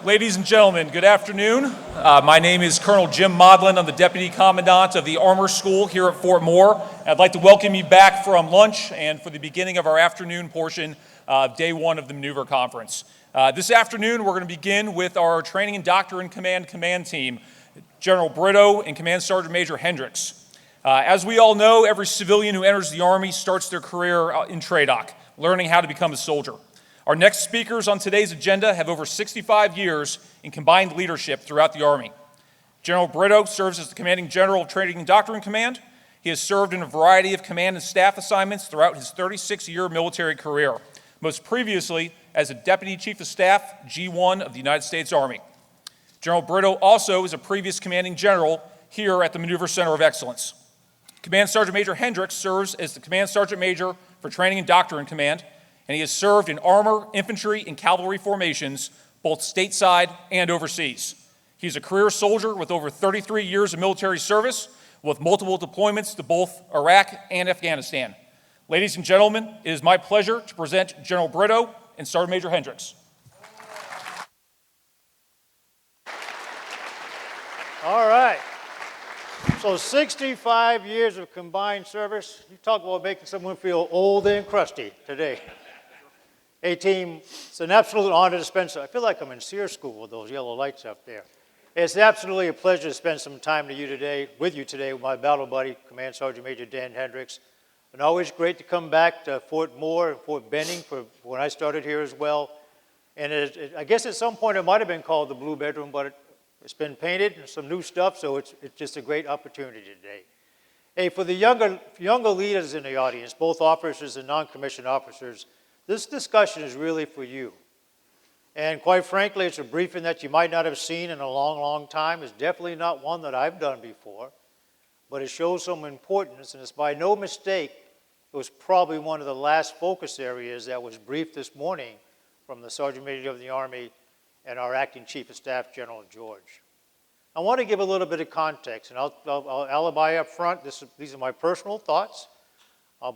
Ladies and gentlemen, good afternoon. My name is Colonel Jim Modlin. I'm the Deputy Commandant of the Armor School here at Fort Moore. I'd like to welcome you back from lunch and for the beginning of our afternoon portion of day one of the Maneuver Conference. This afternoon, we're going to begin with our Training and Doctrine Command team, General Brito and Command Sergeant Major Hendricks. As we all know, every civilian who enters the Army starts their career in TRADOC, learning how to become a soldier. Our next speakers on today's agenda have over 65 years in combined leadership throughout the Army. General Brito serves as the Commanding General of Training and Doctrine Command. He has served in a variety of command and staff assignments throughout his 36-year military career, most previously as a Deputy Chief of Staff, G1 of the United States Army. General Brito also is a previous Commanding General here at the Maneuver Center of Excellence. Command Sergeant Major Hendricks serves as the Command Sergeant Major for Training and Doctrine Command, and he has served in armor, infantry, and cavalry formations, both stateside and overseas. He's a career soldier with over 33 years of military service, with multiple deployments to both Iraq and Afghanistan. Ladies and gentlemen, it is my pleasure to present General Brito and Sergeant Major Hendricks. All right. So 65 years of combined service. You talk about making someone feel old and crusty today. Hey team, it's an absolute honor to spend I feel like I'm in Sears School with those yellow lights up there. It's absolutely a pleasure to spend some time with you today with my battle buddy, Command Sergeant Major Dan Hendricks. And always great to come back to Fort Moore and Fort Benning for when I started here as well. And I guess at some point it might have been called the Blue Bedroom, but it's been painted and some new stuff, so it's just a great opportunity today. Hey, for the younger leaders in the audience, both officers and non-commissioned officers, this discussion is really for you. And quite frankly, it's a briefing that you might not have seen in a long, long time. It's definitely not one that I've done before, but it shows some importance, and it's by no mistake, it was probably one of the last focus areas that was briefed this morning from the Sergeant Major of the Army and our Acting Chief of Staff, General George. I want to give a little bit of context, and I'll alibi up front. These are my personal thoughts.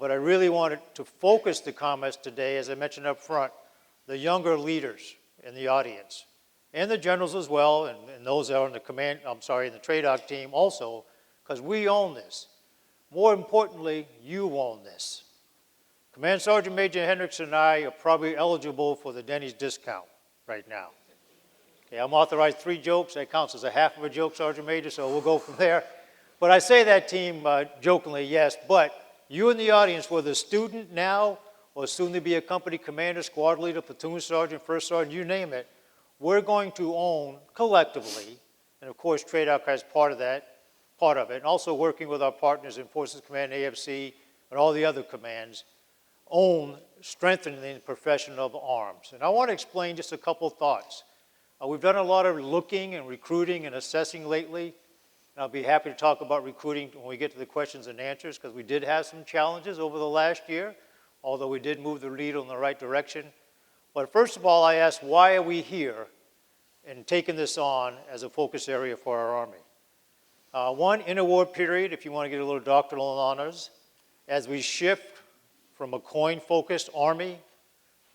But I really wanted to focus the comments today, as I mentioned up front, the younger leaders in the audience, and the generals as well, and those that are in the the TRADOC team also, because we own this. More importantly, you own this. Command Sergeant Major Hendricks and I are probably eligible for the Denny's discount right now. Okay, I'm authorized 3 jokes. That counts as a half of a joke, Sergeant Major, so we'll go from there. But I say that, team, jokingly, yes, but you in the audience, whether a student now or soon to be a company commander, squad leader, platoon sergeant, first sergeant, you name it, we're going to own collectively, and of course TRADOC has part of it, and also working with our partners in Forces Command, AFC, and all the other commands, own strengthening the profession of arms. And I want to explain just a couple thoughts. We've done a lot of looking and recruiting and assessing lately. And I'll be happy to talk about recruiting when we get to the questions and answers, because we did have some challenges over the last year, although we did move the needle in the right direction. But first of all, I asked, why are we here and taking this on as a focus area for our Army? One, interwar period, if you want to get a little doctrinal honors, as we shift from a coin-focused Army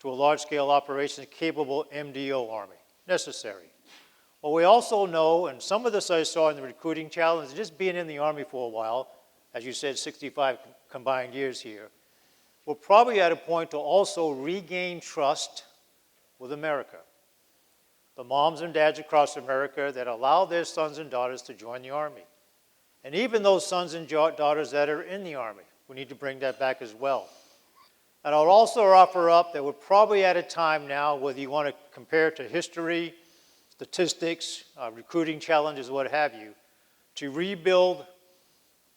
to a large-scale operations-capable MDO Army, necessary. Well, we also know, and some of this I saw in the recruiting challenge, just being in the Army for a while, as you said, 65 combined years here, we're probably at a point to also regain trust with America. The moms and dads across America that allow their sons and daughters to join the Army. And even those sons and daughters that are in the Army, we need to bring that back as well. And I'll also offer up that we're probably at a time now, whether you want to compare to history, statistics, recruiting challenges, what have you, to rebuild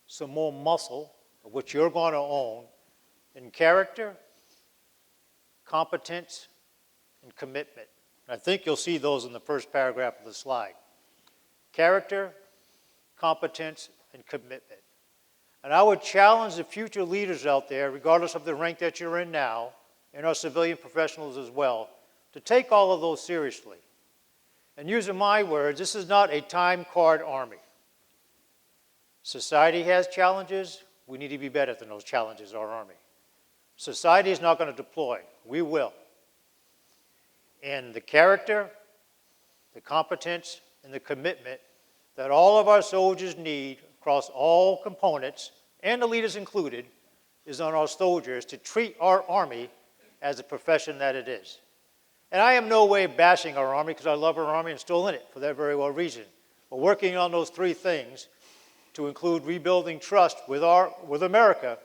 some more muscle, which you're going to own, in character, competence, and commitment. And I think you'll see those in the first paragraph of the slide. Character, competence, and commitment. And I would challenge the future leaders out there, regardless of the rank that you're in now, and our civilian professionals as well, to take all of those seriously. And using my words, this is not a time card Army. Society has challenges. We need to be better than those challenges, our Army. Society is not going to deploy. We will. And the character, the competence, and the commitment that all of our soldiers need across all components, and the leaders included, is on our soldiers to treat our Army as a profession that it is. And I am no way bashing our Army because I love our Army and still in it for that very well reason. But working on those three things to include rebuilding trust with America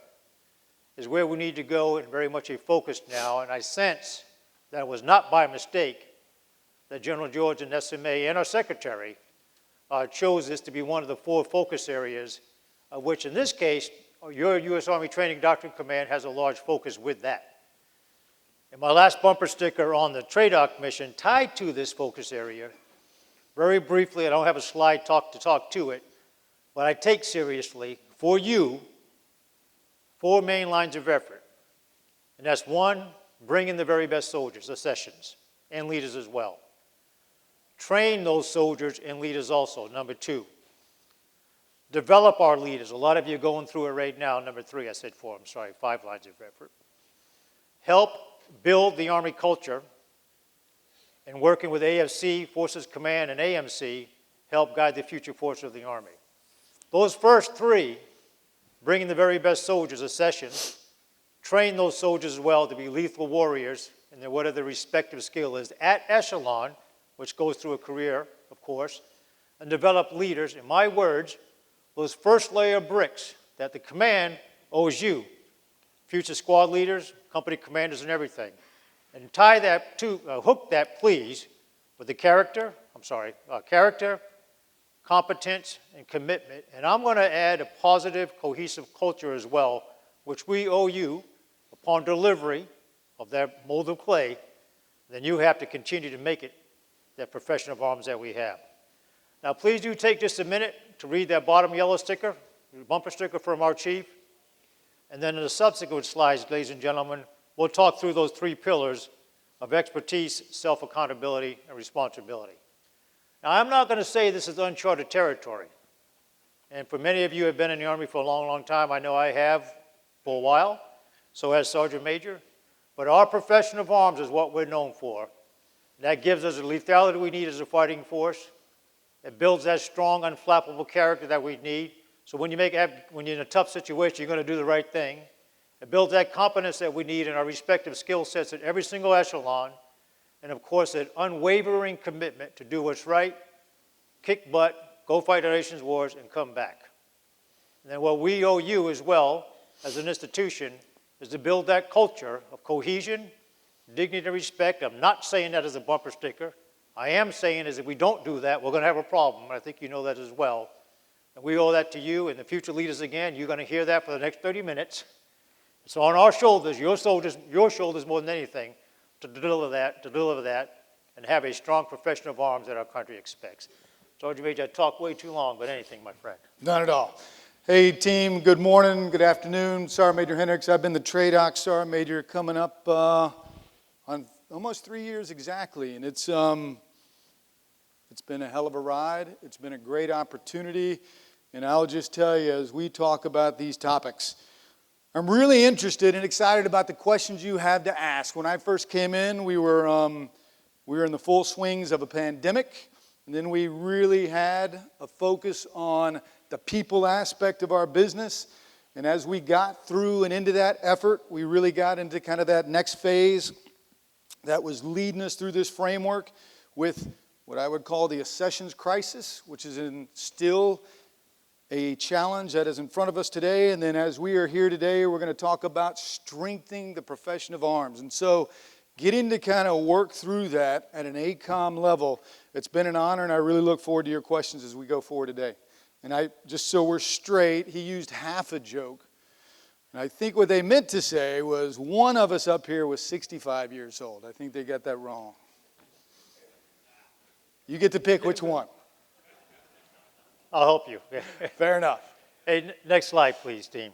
is where we need to go and very much a focus now. And I sense that it was not by mistake that General George and SMA and our Secretary chose this to be one of the 4 focus areas, of which in this case, your U.S. Army Training Doctrine Command has a large focus with that. And my last bumper sticker on the TRADOC mission tied to this focus area, very briefly, I don't have a slide to talk to it, but I take seriously, for you, 4 main lines of effort. And that's 1, bring in the very best soldiers, the sessions, and leaders as well. Train those soldiers and leaders also, number 2. Develop our leaders. A lot of you are going through it right now. Number 3, I said 4, I'm sorry, 5 lines of effort. Help build the Army culture, and working with AFC, Forces Command, and AMC, help guide the future force of the Army. Those first 3, bringing the very best soldiers, a session, train those soldiers as well to be lethal warriors in whatever their respective skill is at echelon, which goes through a career, of course, and develop leaders, in my words, those first layer bricks that the command owes you, future squad leaders, company commanders, and everything. And tie that to, hook that, please, with the character, competence, and commitment. And I'm going to add a positive, cohesive culture as well, which we owe you upon delivery of that mold of clay. Then you have to continue to make it that profession of arms that we have. Now, please do take just a minute to read that bottom yellow sticker, the bumper sticker from our chief. And then in the subsequent slides, ladies and gentlemen, we'll talk through those 3 pillars of expertise, self-accountability, and responsibility. Now, I'm not going to say this is uncharted territory. And for many of you who have been in the Army for a long, long time, I know I have for a while, so has Sergeant Major. But our profession of arms is what we're known for. That gives us the lethality we need as a fighting force. It builds that strong, unflappable character that we need. So when you're in a tough situation, you're going to do the right thing. It builds that competence that we need in our respective skill sets at every single echelon. And of course, that unwavering commitment to do what's right, kick butt, go fight our nation's wars, and come back. And then what we owe you as well, as an institution, is to build that culture of cohesion, dignity, and respect. I'm not saying that as a bumper sticker. I am saying is if we don't do that, we're going to have a problem. I think you know that as well. And we owe that to you and the future leaders again. You're going to hear that for the next 30 minutes. It's on our shoulders, your shoulders more than anything, to deliver that, and have a strong profession of arms that our country expects. Sergeant Major, I talked way too long, but anything, my friend. Not at all. Hey, team, good morning, good afternoon. Sergeant Major Hendricks. I've been the TRADOC Sergeant Major coming up on almost 3 years exactly, and it's been a hell of a ride. It's been a great opportunity, and I'll just tell you, as we talk about these topics, I'm really interested and excited about the questions you have to ask. When I first came in, we were in the full swings of a pandemic, and then we really had a focus on the people aspect of our business. And as we got through and into that effort, we really got into kind of that next phase that was leading us through this framework with what I would call the accessions crisis, which is still a challenge that is in front of us today. And then as we are here today, we're going to talk about strengthening the profession of arms. And so getting to kind of work through that at an ACOM level, it's been an honor, and I really look forward to your questions as we go forward today. And just so we're straight, he used half a joke. And I think what they meant to say was one of us up here was 65 years old. I think they got that wrong. You get to pick which one. I'll help you. Fair enough. Hey, next slide, please, team.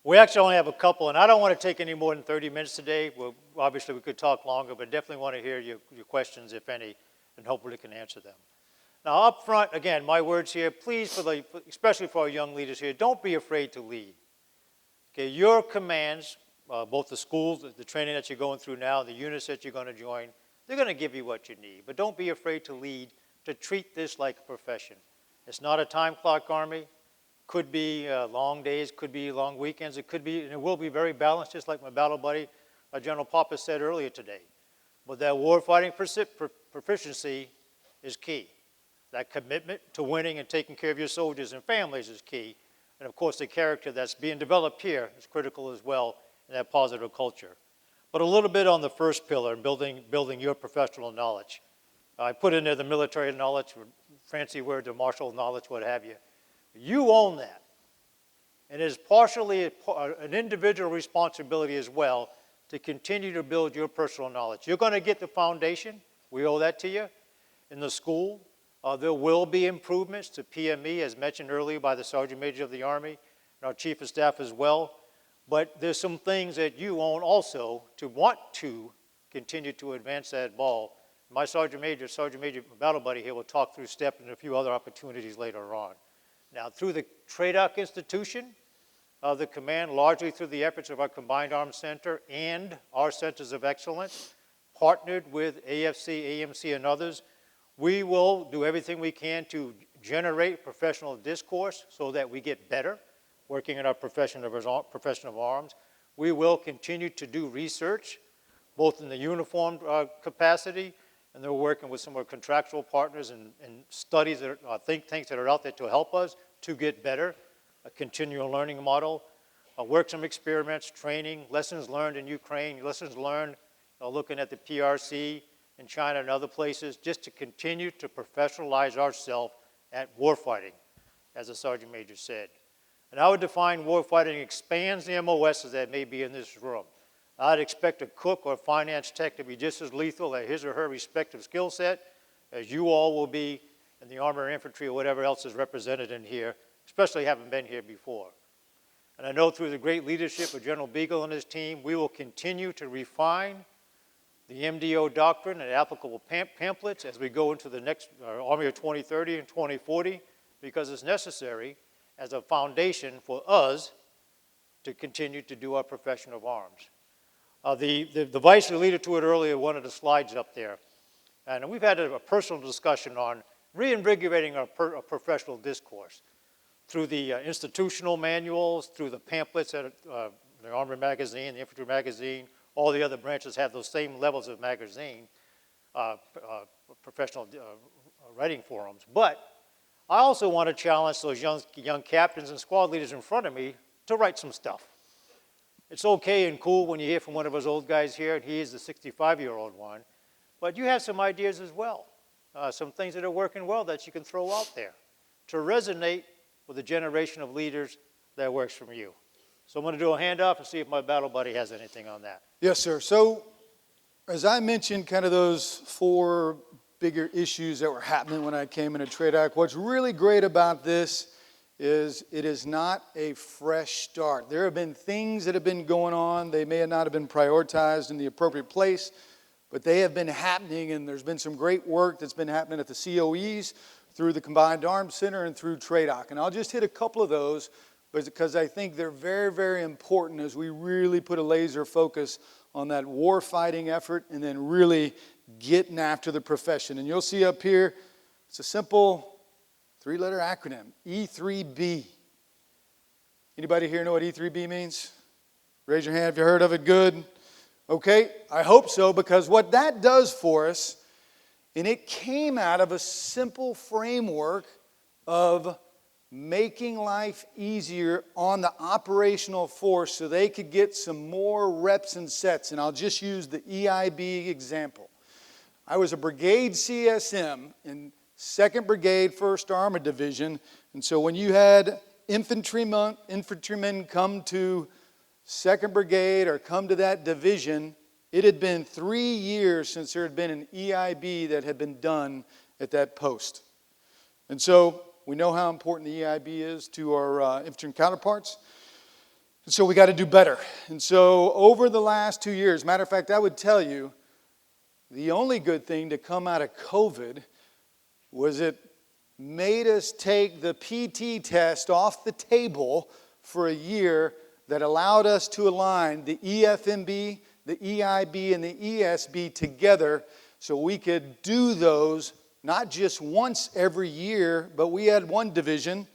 We actually only have a couple, and I don't want to take any more than 30 minutes today. Well, obviously, we could talk longer, but definitely want to hear your questions, if any, and hopefully we can answer them. Now, up front, again, my words here, please, especially for our young leaders here, don't be afraid to lead. Okay, your commands, both the schools, the training that you're going through now, the units that you're going to join, They're going to give you what you need, but don't be afraid to lead, to treat this like a profession. It's not a time clock Army. Could be long days, could be long weekends. It could be, and it will be very balanced, just like my battle buddy, General Papa said earlier today. But that warfighting proficiency is key. That commitment to winning and taking care of your soldiers and families is key. And of course, the character that's being developed here is critical as well in that positive culture. But a little bit on the first pillar, building your professional knowledge. I put in there the military knowledge, fancy word, the martial knowledge, what have you. You own that. And it is partially an individual responsibility as well to continue to build your personal knowledge. You're going to get the foundation. We owe that to you. In the school, there will be improvements to PME, as mentioned earlier by the Sergeant Major of the Army and our Chief of Staff as well. But there's some things that you own also to want to continue to advance that ball. My Sergeant Major, Battle Buddy here will talk through STEP and a few other opportunities later on. Now, through the TRADOC institution, the command, largely through the efforts of our Combined Arms Center and our Centers of Excellence, partnered with AFC, AMC, and others, we will do everything we can to generate professional discourse so that we get better working in our profession of arms. We will continue to do research, both in the uniformed capacity, and they're working with some of our contractual partners and studies, that are, think tanks that are out there to help us to get better, a continual learning model, work some experiments, training, lessons learned in Ukraine, lessons learned looking at the PRC in China and other places, just to continue to professionalize ourselves at warfighting, as the Sergeant Major said. And I would define warfighting expands the MOSs that may be in this room. I'd expect a cook or finance tech to be just as lethal at his or her respective skill set as you all will be in the Army or Infantry or whatever else is represented in here, especially having been here before. And I know through the great leadership of General Beagle and his team, we will continue to refine the MDO doctrine and applicable pamphlets as we go into the next Army of 2030 and 2040, because it's necessary as a foundation for us to continue to do our profession of arms. The vice alluded to it earlier, one of the slides up there. And we've had a personal discussion on reinvigorating our professional discourse through the institutional manuals, through the pamphlets at the Army magazine, the Infantry magazine. All the other branches have those same levels of magazine, professional writing forums. But I also want to challenge those young captains and squad leaders in front of me to write some stuff. It's okay and cool when you hear from one of those old guys here, and he is the 65-year-old one, but you have some ideas as well, some things that are working well that you can throw out there to resonate with the generation of leaders that works from you. So I'm going to do a handoff and see if my battle buddy has anything on that. Yes, sir. So as I mentioned, kind of those four bigger issues that were happening when I came into TRADOC, what's really great about this is it is not a fresh start. There have been things that have been going on. They may not have been prioritized in the appropriate place, but they have been happening, and there's been some great work that's been happening at the COEs, through the Combined Arms Center, and through TRADOC. And I'll just hit a couple of those because I think they're very, very important as we really put a laser focus on that war fighting effort and then really getting after the profession. And you'll see up here, it's a simple three-letter acronym, E3B. Anybody here know what E3B means? Raise your hand if you heard of it. Good. Okay, I hope so, because what that does for us, and it came out of a simple framework of making life easier on the operational force so they could get some more reps and sets. And I'll just use the EIB example. I was a brigade CSM in 2nd Brigade, 1st Armored Division. And so when you had infantrymen come to 2nd Brigade or come to that division, it had been 3 years since there had been an EIB that had been done at that post. And so we know how important the EIB is to our infantry counterparts. And so we got to do better. And so over the last 2 years, matter of fact, I would tell you, the only good thing to come out of COVID was it made us take the PT test off the table for a year that allowed us to align the EFMB, the EIB, and the ESB together So we could do those not just once every year, but we had one division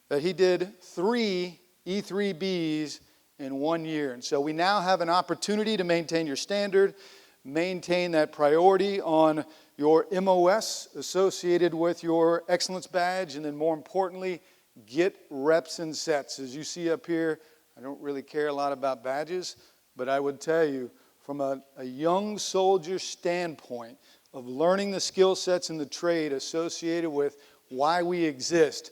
that he did 3 E3Bs in 1 year. And so we now have an opportunity to maintain your standard, maintain that priority on your MOS associated with your excellence badge, and then more importantly, get reps and sets. As you see up here, I don't really care a lot about badges, but I would tell you, from a young soldier standpoint of learning the skill sets in the trade associated with why we exist,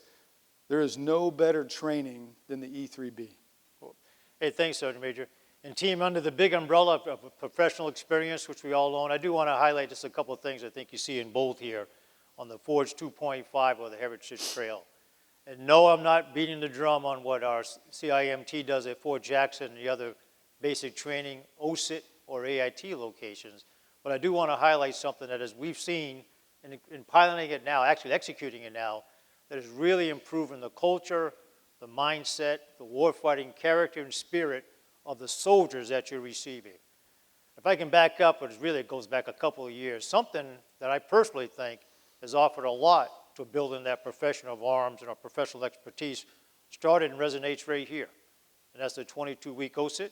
there is no better training than the E3B. Hey, thanks, Sergeant Major. And team, under the big umbrella of professional experience, which we all own, I do want to highlight just a couple of things I think you see in bold here on the Forge 2.5 or the Heritage Trail. And no, I'm not beating the drum on what our CIMT does at Fort Jackson and the other basic training, OSIT or AIT locations. But I do want to highlight something that, as we've seen in piloting it now, actually executing it now, that is really improving the culture, the mindset, the warfighting character and spirit of the soldiers that you're receiving. If I can back up, but it goes back a couple of years, something that I personally think has offered a lot to building that profession of arms and our professional expertise started and resonates right here. And that's the 22-week OSIT,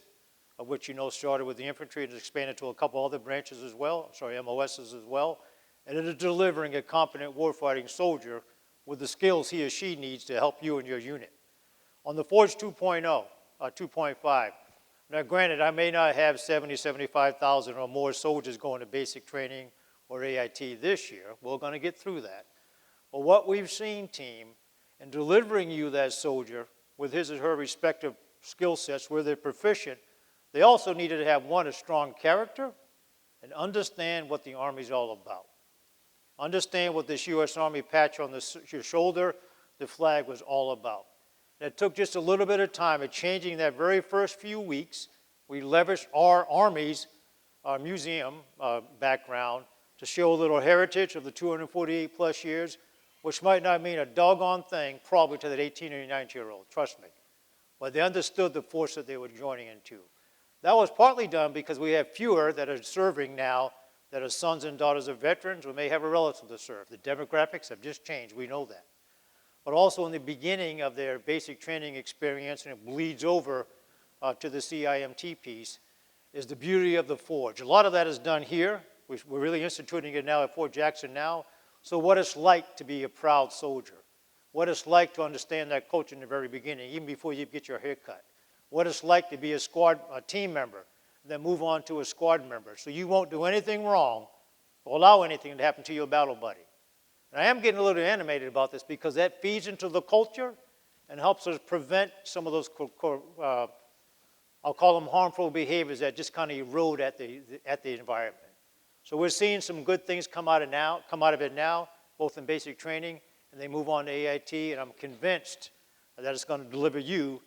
of which you know started with the infantry and has expanded to a couple other branches as well, MOSs as well. And it is delivering a competent warfighting soldier with the skills he or she needs to help you and your unit. On the Forge 2.5, now granted, I may not have 75,000 or more soldiers going to basic training or AIT this year. We're going to get through that. But what we've seen, team, in delivering you that soldier with his or her respective skill sets where they're proficient, they also needed to have, one, a strong character and understand what the Army's all about. Understand what this U.S. Army patch on your shoulder, the flag, was all about. And it took just a little bit of time of changing that very first few weeks. We leveraged our Army's museum background to show a little heritage of the 248 plus years, which might not mean a doggone thing probably to that 18 or 19-year-old, trust me. But they understood the force that they were joining into. That was partly done because we have fewer that are serving now that are sons and daughters of veterans or may have a relative to serve. The demographics have just changed, we know that. But also in the beginning of their basic training experience, and it bleeds over to the CIMT piece, is the beauty of the Forge. A lot of that is done here. We're really instituting it now at Fort Jackson now. So what it's like to be a proud soldier. What it's like to understand that culture in the very beginning, even before you get your hair cut. What it's like to be a team member, then move on to a squad member. So you won't do anything wrong or allow anything to happen to your battle buddy. And I am getting a little animated about this because that feeds into the culture and helps us prevent some of those, I'll call them harmful behaviors that just kind of erode at the environment. So we're seeing some good things come out of it now, both in basic training, and they move on to AIT, and I'm convinced that it's going to deliver you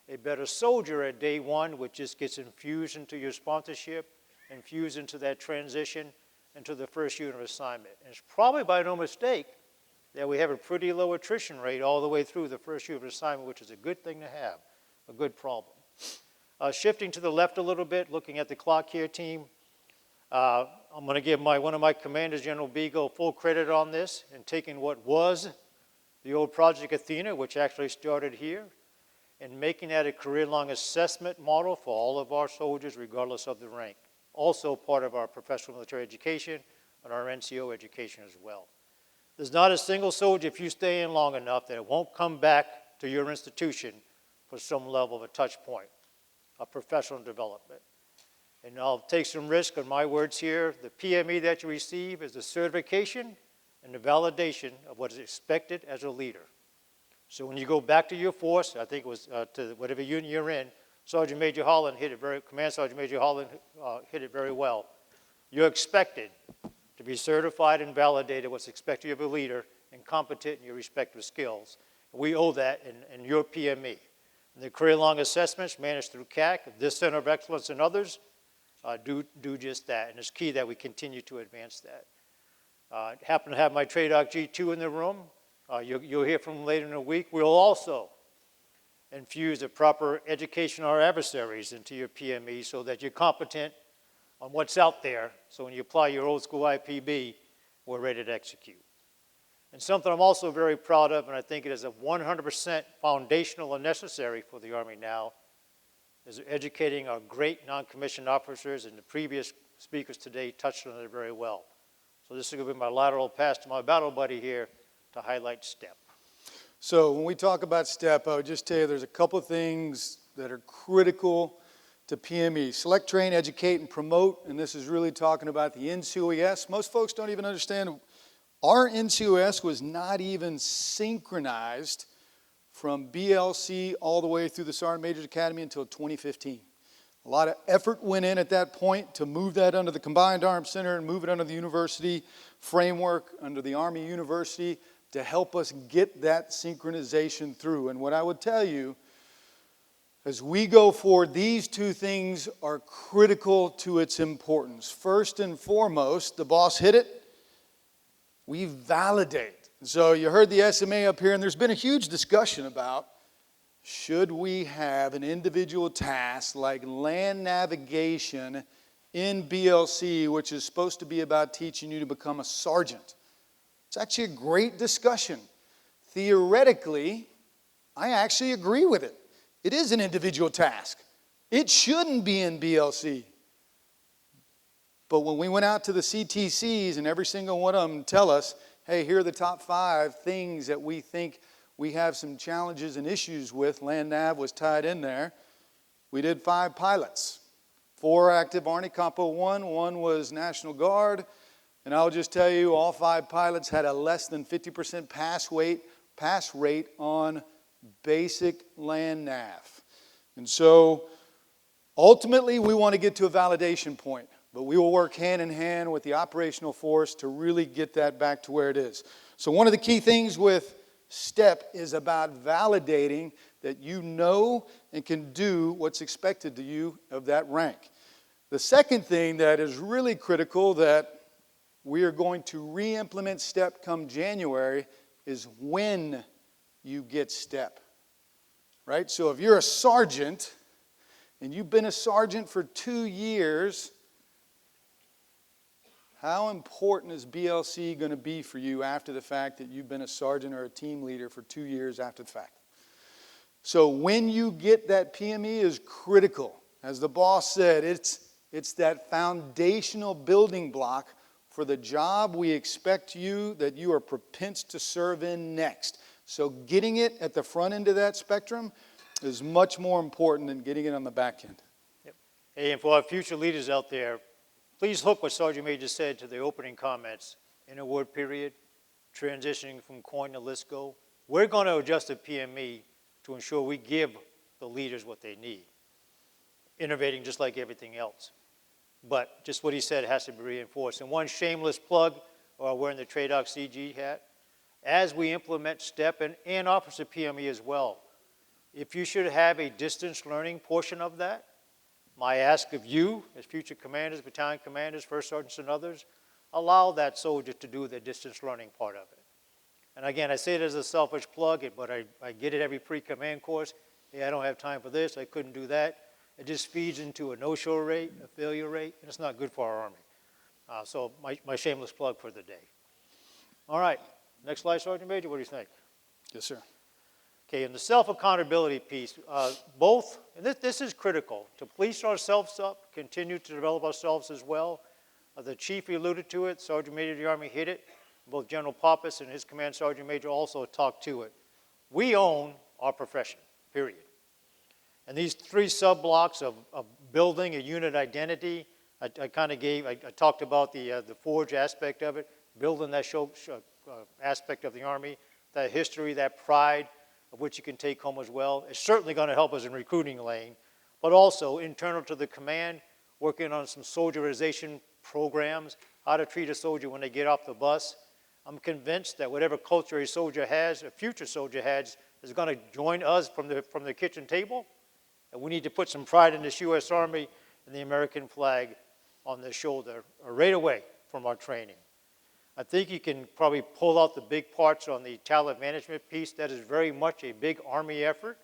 a better soldier at day one, which just gets infused into your sponsorship, infused into that transition, into the first unit of assignment. And it's probably by no mistake that we have a pretty low attrition rate all the way through the first unit of assignment, which is a good thing to have, a good problem. Shifting to the left a little bit, looking at the clock here, team, I'm going to give one of my commanders, General Beagle, full credit on this and taking what was the old Project Athena, which actually started here, and making that a career-long assessment model for all of our soldiers, regardless of the rank. Also part of our professional military education and our NCO education as well. There's not a single soldier, if you stay in long enough, that it won't come back to your institution for some level of a touch point of professional development. And I'll take some risk on my words here. The PME that you receive is the certification and the validation of what is expected as a leader. So when you go back to your force, I think it was to whatever unit you're in, Sergeant Major Holland Command Sergeant Major Holland hit it very well. You're expected to be certified and validated what's expected of a leader and competent in your respective skills. We owe that in your PME. And the career-long assessments managed through CAC, this Center of Excellence and others, do just that. And it's key that we continue to advance that. I happen to have my TRADOC G2 in the room. You'll hear from them later in the week. We'll also infuse the proper education of our adversaries into your PME so that you're competent on what's out there, so when you apply your old school IPB, we're ready to execute. And something I'm also very proud of, and I think it is a 100% foundational and necessary for the Army now, is educating our great non-commissioned officers, and the previous speakers today touched on it very well. So this is going to be my lateral pass to my battle buddy here to highlight STEP. So when we talk about STEP, I would just tell you there's a couple of things that are critical to PME. Select, train, educate, and promote, and this is really talking about the NCoES. Most folks don't even understand our NCoES was not even synchronized from BLC all the way through the Sergeant Major's Academy until 2015. A lot of effort went in at that point to move that under the Combined Arms Center and move it under the university framework, under the Army University, to help us get that synchronization through. And what I would tell you, as we go forward, these two things are critical to its importance. First and foremost, the boss hit it, we validate. So you heard the SMA up here, and there's been a huge discussion about should we have an individual task like land navigation in BLC, which is supposed to be about teaching you to become a sergeant. It's actually a great discussion. Theoretically, I actually agree with it. It is an individual task. It shouldn't be in BLC. But when we went out to the CTCs and every single one of them tell us, hey, here are the top 5 things that we think we have some challenges and issues with, land nav was tied in there. We did 5 pilots. 4 active Army Compo 1 was National Guard, and I'll just tell you all 5 pilots had a less than 50% pass rate on basic land nav. And so ultimately we want to get to a validation point, but we will work hand in hand with the operational force to really get that back to where it is. So one of the key things with STEP is about validating that you know and can do what's expected to you of that rank. The second thing that is really critical that we are going to re-implement STEP come January is when you get STEP, right? So if you're a sergeant and you've been a sergeant for 2 years, how important is BLC going to be for you after the fact that you've been a sergeant or a team leader for 2 years after the fact? So when you get that PME is critical. As the boss said, it's that foundational building block for the job we expect you that you are propensed to serve in next. So getting it at the front end of that spectrum is much more important than getting it on the back end. Yep. Hey, and for our future leaders out there, please hook what Sergeant Major said to the opening comments. In a word period, transitioning from coin to list go. We're going to adjust the PME to ensure we give the leaders what they need. Innovating just like everything else. But just what he said has to be reinforced. And one shameless plug, while wearing the TRADOC CG hat, as we implement STEP and Officer PME as well, if you should have a distance learning portion of that, my ask of you, as future commanders, battalion commanders, first sergeants and others, allow that soldier to do the distance learning part of it. And again, I say it as a selfish plug, but I get it every pre-command course. Hey, I don't have time for this, I couldn't do that. It just feeds into a no-show rate, a failure rate, and it's not good for our Army. So my shameless plug for the day. All right, next slide, Sergeant Major, what do you think? Yes, sir. Okay, and the self-accountability piece, and this is critical, to police ourselves up, continue to develop ourselves as well. The Chief alluded to it, Sergeant Major of the Army hit it, both General Pappas and his Command Sergeant Major also talked to it. We own our profession, period. And these 3 sub-blocks of building a unit identity, I talked about the forge aspect of it, building that aspect of the Army, that history, that pride, of which you can take home as well. It's certainly going to help us in recruiting lane, but also internal to the command, working on some soldierization programs, how to treat a soldier when they get off the bus. I'm convinced that whatever culture a soldier has, a future soldier has, is going to join us from the kitchen table. And we need to put some pride in this U.S. Army and the American flag on their shoulder right away from our training. I think you can probably pull out the big parts on the talent management piece. That is very much a big Army effort.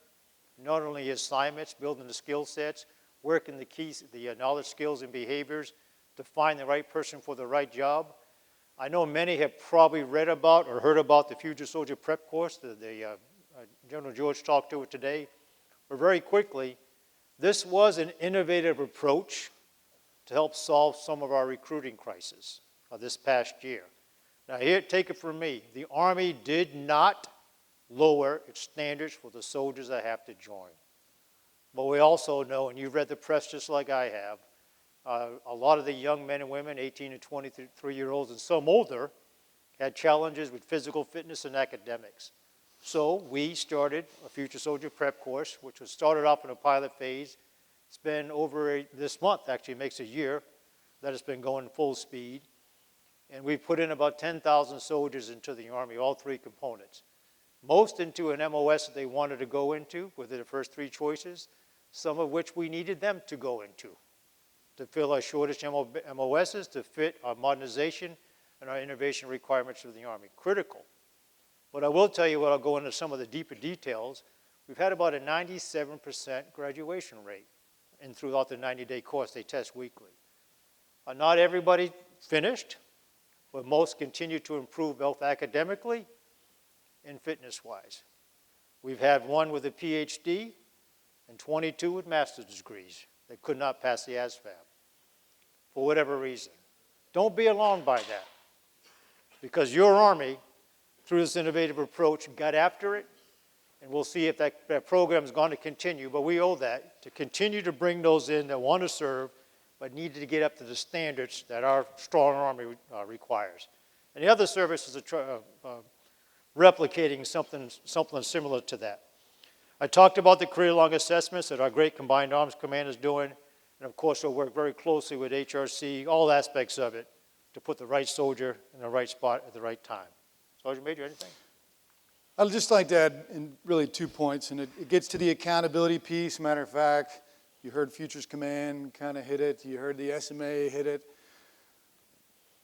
Not only assignments, building the skill sets, working the knowledge, skills, and behaviors to find the right person for the right job. I know many have probably read about or heard about the Future Soldier Prep course that General George talked to it today. But very quickly, this was an innovative approach to help solve some of our recruiting crisis this past year. Now here, take it from me, the Army did not lower its standards for the soldiers that have to join. But we also know, and you've read the press just like I have, a lot of the young men and women, 18 to 23-year-olds and some older, had challenges with physical fitness and academics. So we started a Future Soldier Prep course, which was started off in a pilot phase. It's been over this month, actually makes a year, that it's been going full speed. And we've put in about 10,000 soldiers into the Army, all three components. Most into an MOS that they wanted to go into, were the first three choices, some of which we needed them to go into, to fill our shortage MOSs, to fit our modernization and our innovation requirements of the Army. Critical. But I will tell you, what I'll go into some of the deeper details, we've had about a 97% graduation rate, and throughout the 90-day course, they test weekly. Not everybody finished, but most continue to improve both academically and fitness-wise. We've had one with a PhD and 22 with master's degrees that could not pass the ASVAB for whatever reason. Don't be alarmed by that, because your Army, through this innovative approach, got after it, and we'll see if that program is going to continue, but we owe that to continue to bring those in that want to serve but needed to get up to the standards that our strong Army requires. And the other service is replicating something similar to that. I talked about the career-long assessments that our great Combined Arms Command is doing, and of course we'll work very closely with HRC, all aspects of it, to put the right soldier in the right spot at the right time. Sergeant Major, anything? I'd just like to add in really 2 points, and it gets to the accountability piece. Matter of fact, you heard Futures Command kind of hit it. You heard the SMA hit it.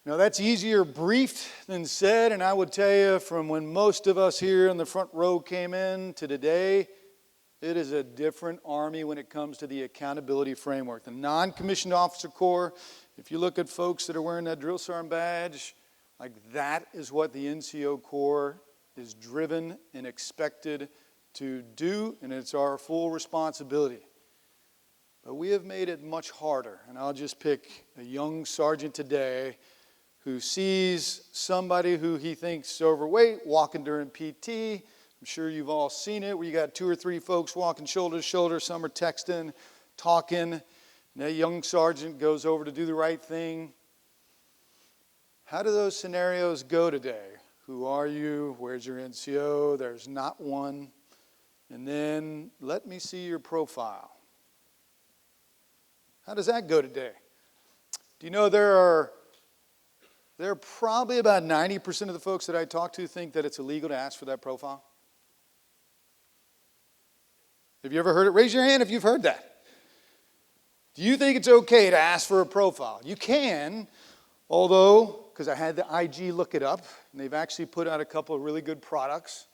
Now, that's easier briefed than said, and I would tell you from when most of us here in the front row came in to today, it is a different Army when it comes to the accountability framework. The non-commissioned officer corps, if you look at folks that are wearing that drill sergeant badge, like that is what the NCO Corps is driven and expected to do, and it's our full responsibility. But we have made it much harder, and I'll just pick a young sergeant today who sees somebody who he thinks is overweight walking during PT. I'm sure you've all seen it, where you got 2 or 3 folks walking shoulder to shoulder, some are texting, talking, and that young sergeant goes over to do the right thing. How do those scenarios go today? Who are you? Where's your NCO? There's not one. And then let me see your profile. How does that go today? Do you know there are probably about 90% of the folks that I talk to think that it's illegal to ask for that profile? Have you ever heard it? Raise your hand if you've heard that. Do you think it's okay to ask for a profile? You can, although, because I had the IG look it up, and they've actually put out a couple of really good products.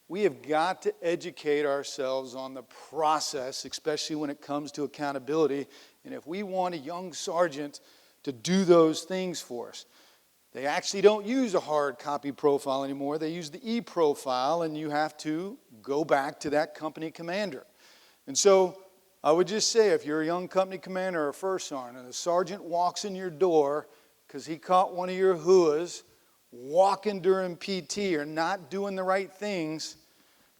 We have got to educate ourselves on the process, especially when it comes to accountability. And if we want a young sergeant to do those things for us, they actually don't use a hard copy profile anymore. They use the e-profile, and you have to go back to that company commander. And so I would just say, if you're a young company commander or a first sergeant, and a sergeant walks in your door because he caught one of your hooas walking during PT or not doing the right things,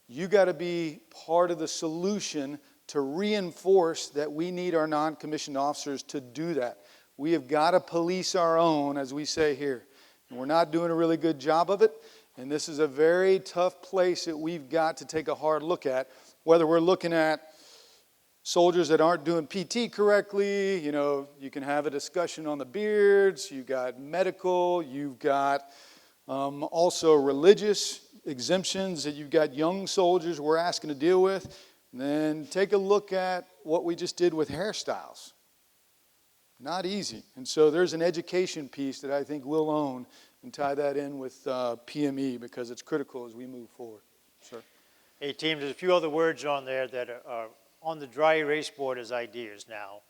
you got to be part of the solution to reinforce that we need our non-commissioned officers to do that. We have got to police our own, as we say here. And we're not doing a really good job of it. And this is a very tough place that we've got to take a hard look at, whether we're looking at soldiers that aren't doing PT correctly. You know, you can have a discussion on the beards. You've got medical. You've got also religious exemptions that you've got young soldiers we're asking to deal with. And then take a look at what we just did with hairstyles. Not easy. And so there's an education piece that I think we'll own and tie that in with PME, because it's critical as we move forward. Sir. Hey, team, there's a few other words on there that are on the dry erase board as ideas now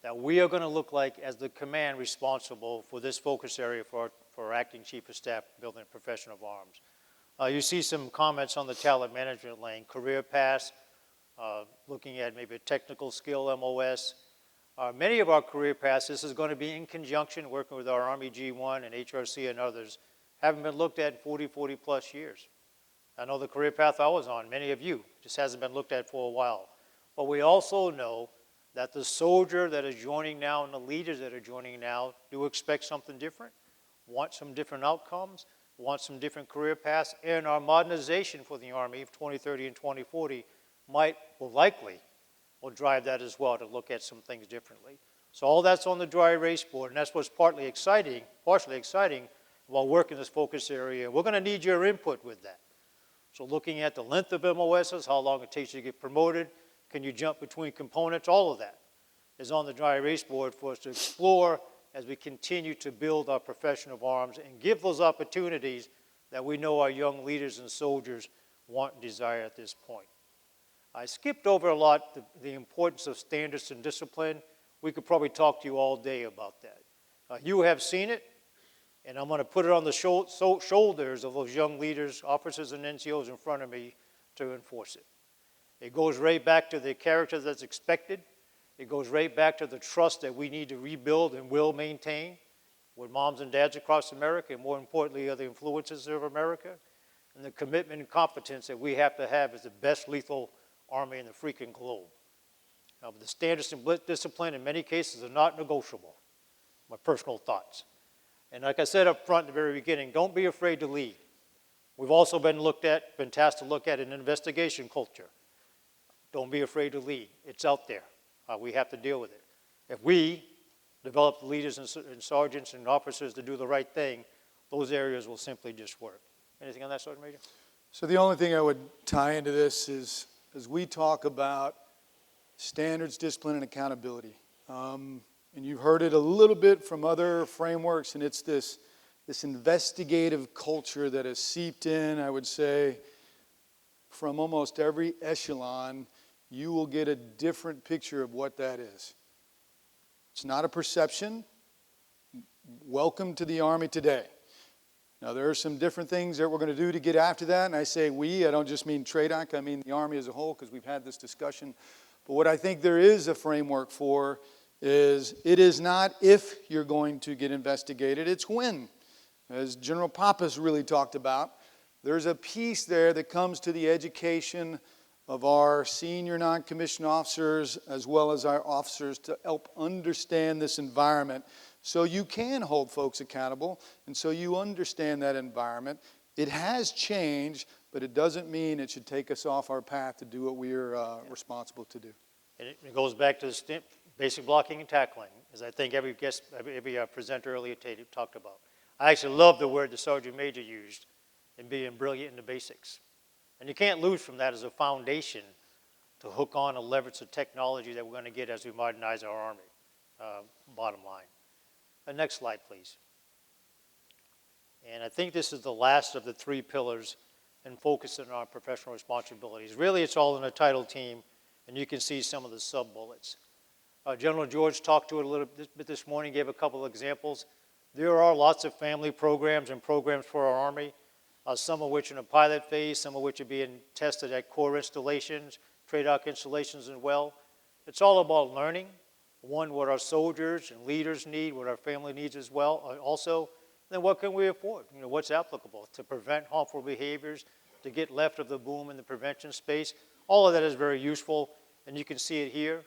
that we are going to look like as the command responsible for this focus area for our acting chief of staff, building a profession of arms. You see some comments on the talent management lane, career paths, looking at maybe a technical skill MOS. Many of our career paths, this is going to be in conjunction, working with our Army G1 and HRC and others, haven't been looked at in 40 plus years. I know the career path I was on, many of you, just hasn't been looked at for a while. But we also know that the soldier that is joining now and the leaders that are joining now do expect something different, want some different outcomes, want some different career paths, and our modernization for the Army of 2030 and 2040 will drive that as well, to look at some things differently. So all that's on the dry erase board, and that's what's partially exciting while working this focus area. We're going to need your input with that. So looking at the length of MOSs, how long it takes you to get promoted, can you jump between components, all of that is on the dry erase board for us to explore as we continue to build our profession of arms and give those opportunities that we know our young leaders and soldiers want and desire at this point. I skipped over a lot the importance of standards and discipline. We could probably talk to you all day about that. You have seen it, and I'm going to put it on the shoulders of those young leaders, officers, and NCOs in front of me to enforce it. It goes right back to the character that's expected. It goes right back to the trust that we need to rebuild and will maintain with moms and dads across America, and more importantly, other influences of America, and the commitment and competence that we have to have as the best lethal Army in the freaking globe. The standards and discipline in many cases are not negotiable. My personal thoughts. And like I said up front at the very beginning, don't be afraid to lead. We've also been tasked to look at an investigation culture. Don't be afraid to lead. It's out there. We have to deal with it. If we develop the leaders and sergeants and officers to do the right thing, those areas will simply just work. Anything on that, Sergeant Major? So the only thing I would tie into this is, as we talk about standards, discipline, and accountability, and you've heard it a little bit from other frameworks, and it's this investigative culture that has seeped in, I would say, from almost every echelon. You will get a different picture of what that is. It's not a perception. Welcome to the Army today. Now, there are some different things that we're going to do to get after that, and I say we, I don't just mean TRADOC, I mean the Army as a whole, because we've had this discussion. But what I think there is a framework for is, it is not if you're going to get investigated, it's when. As General Pappas really talked about, there's a piece there that comes to the education of our senior non-commissioned officers as well as our officers to help understand this environment so you can hold folks accountable and so you understand that environment. It has changed, but it doesn't mean it should take us off our path to do what we are responsible to do. And it goes back to the basic blocking and tackling, as I think every presenter earlier talked about. I actually love the word the Sergeant Major used in being brilliant in the basics. And you can't lose from that as a foundation to hook on a leverage of technology that we're going to get as we modernize our Army, bottom line. Next slide, please. And I think this is the last of the three pillars in focusing on professional responsibilities. Really, it's all in the title team, and you can see some of the sub-bullets. General George talked to it a little bit this morning, gave a couple of examples. There are lots of family programs and programs for our Army, some of which in a pilot phase, some of which are being tested at core installations, TRADOC installations as well. It's all about learning, one, what our soldiers and leaders need, what our family needs as well, also, then what can we afford? You know, what's applicable to prevent harmful behaviors, to get left of the boom in the prevention space. All of that is very useful, and you can see it here.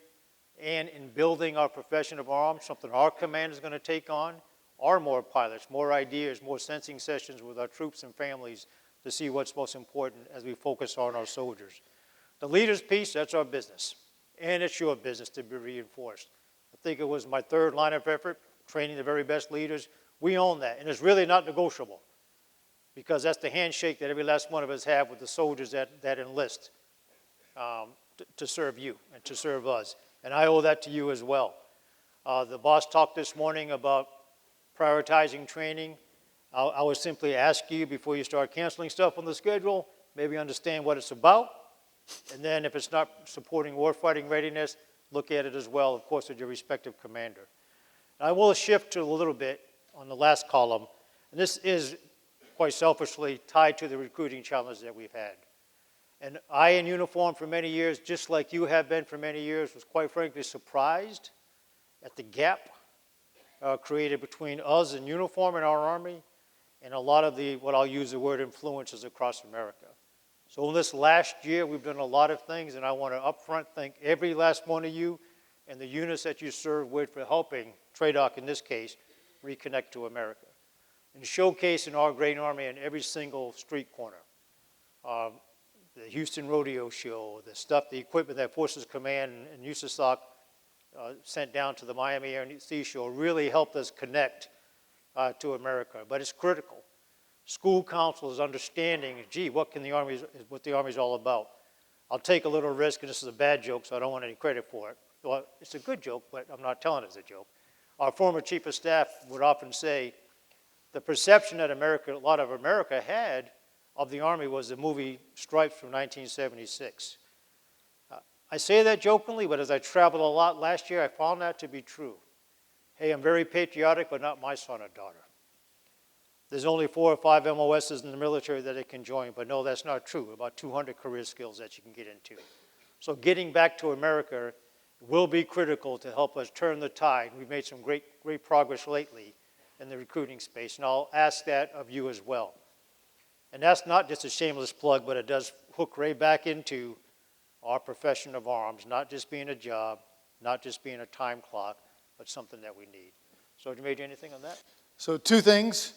And in building our profession of arms, something our command is going to take on, are more pilots, more ideas, more sensing sessions with our troops and families to see what's most important as we focus on our soldiers. The leaders piece, that's our business, and it's your business to be reinforced. I think it was my third line of effort, training the very best leaders. We own that, and it's really not negotiable because that's the handshake that every last one of us have with the soldiers that enlist to serve you and to serve us. And I owe that to you as well. The boss talked this morning about prioritizing training. I would simply ask you before you start canceling stuff on the schedule, maybe understand what it's about. And then if it's not supporting warfighting readiness, look at it as well, of course, with your respective commander. I will shift to a little bit on the last column, and this is quite selfishly tied to the recruiting challenge that we've had. And I, in uniform for many years, just like you have been for many years, was quite frankly surprised at the gap created between us in uniform in our Army and a lot of the, what I'll use the word, influences across America. So in this last year, we've done a lot of things, and I want to upfront thank every last one of you and the units that you serve with for helping TRADOC, in this case, reconnect to America and showcasing our great Army in every single street corner. The Houston Rodeo Show, the stuff, the equipment that Forces Command and USASOC sent down to the Miami Air and Sea Show really helped us connect to America, but it's critical. School council is understanding, gee, what the Army's all about. I'll take a little risk, and this is a bad joke, so I don't want any credit for it. Well, it's a good joke, but I'm not telling it as a joke. Our former chief of staff would often say, the perception that America, a lot of America had of the Army was the movie Stripes from 1976. I say that jokingly, but as I traveled a lot last year, I found that to be true. Hey, I'm very patriotic, but not my son or daughter. There's only 4 or 5 MOSs in the military that it can join, but no, that's not true. About 200 career skills that you can get into. So getting back to America will be critical to help us turn the tide. We've made some great progress lately in the recruiting space, and I'll ask that of you as well. And that's not just a shameless plug, but it does hook right back into our profession of arms, not just being a job, not just being a time clock, but something that we need. Sergeant Major, anything on that? So 2 things.